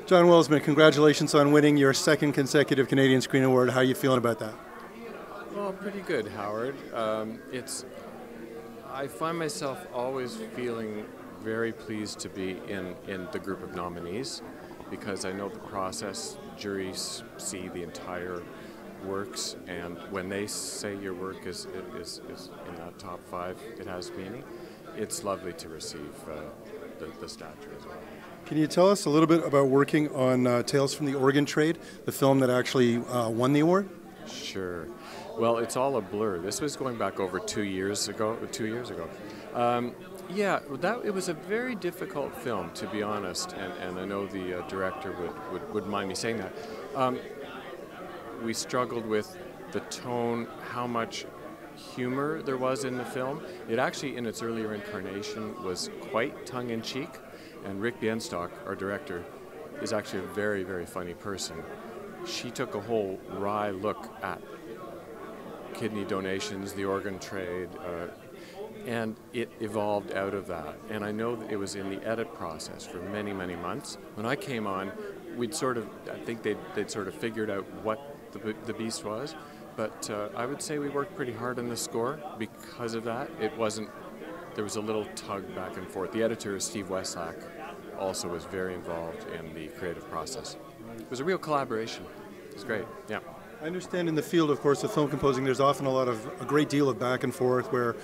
John Welsman, congratulations on winning your second consecutive Canadian Screen Award. How are you feeling about that? Well, pretty good, Howard. I find myself always feeling very pleased to be in the group of nominees because I know the process. Juries see the entire works, and when they say your work is in that top 5, it has meaning. It's lovely to receive the stature as well. Can you tell us a little bit about working on Tales from the Organ Trade, the film that actually won the award? Sure. Well, it's all a blur. This was going back over 2 years ago. Yeah, it was a very difficult film, to be honest, and I know the director would mind me saying that. We struggled with the tone, how much humor there was in the film. It actually, in its earlier incarnation, was quite tongue-in-cheek, and Rick Bienstock, our director, is actually a very, very funny person. She took a whole wry look at kidney donations, the organ trade, and it evolved out of that. And I know that it was in the edit process for many, many months. When I came on, I think they'd sort of figured out what the beast was. But I would say we worked pretty hard on the score because of that. There was a little tug back and forth. The editor, Steve Westlack, also was very involved in the creative process. It was a real collaboration. It was great, yeah. I understand in the field, of course, of film composing, there's often a great deal of back and forth where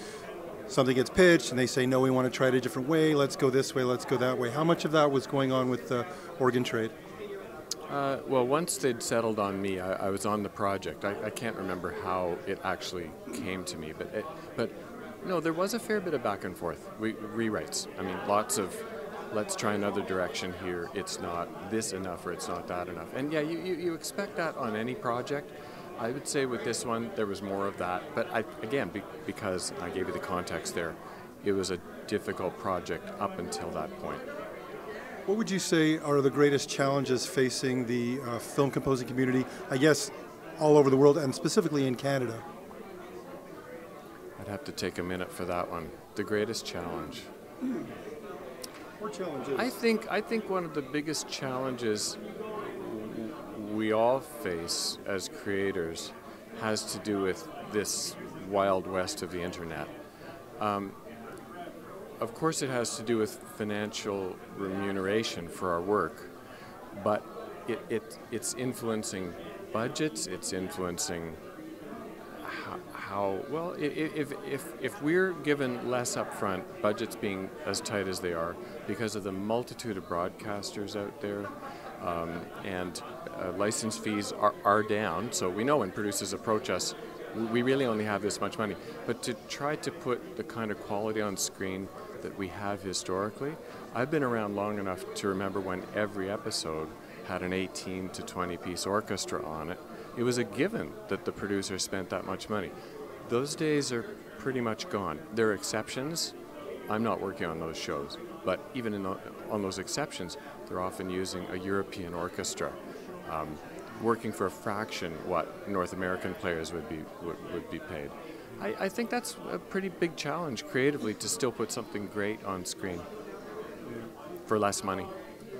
something gets pitched and they say, no, we want to try it a different way, let's go this way, let's go that way. How much of that was going on with the organ trade? Well, once they'd settled on me, I was on the project. I can't remember how it actually came to me, but no, there was a fair bit of back and forth, rewrites. I mean, lots of, let's try another direction here, it's not this enough or it's not that enough. And yeah, you expect that on any project. I would say with this one, there was more of that. But again, because I gave you the context there, it was a difficult project up until that point. What would you say are the greatest challenges facing the film composing community, I guess, all over the world and specifically in Canada? I'd have to take a minute for that one. The greatest challenge. Or challenges? I think one of the biggest challenges we all face as creators has to do with this wild west of the internet. Of course it has to do with financial remuneration for our work, but it's influencing budgets, it's influencing how well, if we're given less upfront, budgets being as tight as they are, because of the multitude of broadcasters out there, and license fees are down, so we know when producers approach us, we really only have this much money. But to try to put the kind of quality on screen that we have historically, I've been around long enough to remember when every episode had an 18 to 20 piece orchestra on it. It was a given that the producer spent that much money. Those days are pretty much gone. There are exceptions. I'm not working on those shows, but even on those exceptions, they're often using a European orchestra, working for a fraction what North American players would be paid. I think that's a pretty big challenge creatively to still put something great on screen for less money.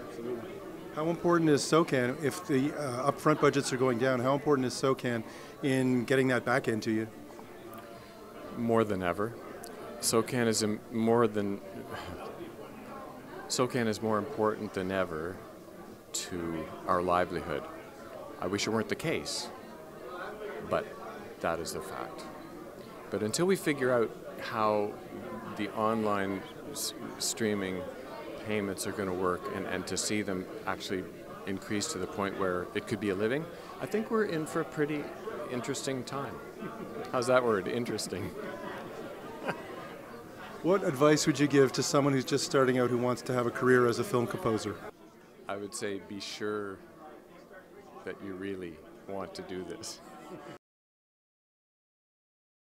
Absolutely. How important is SOCAN, if the upfront budgets are going down, how important is SOCAN in getting that back into you? More than ever. SOCAN is more important than ever to our livelihood. I wish it weren't the case, but that is the fact. But until we figure out how the online streaming payments are going to work and to see them actually increase to the point where it could be a living, I think we're in for a pretty interesting time. How's that word, interesting? What advice would you give to someone who's just starting out who wants to have a career as a film composer? I would say be sure that you really want to do this.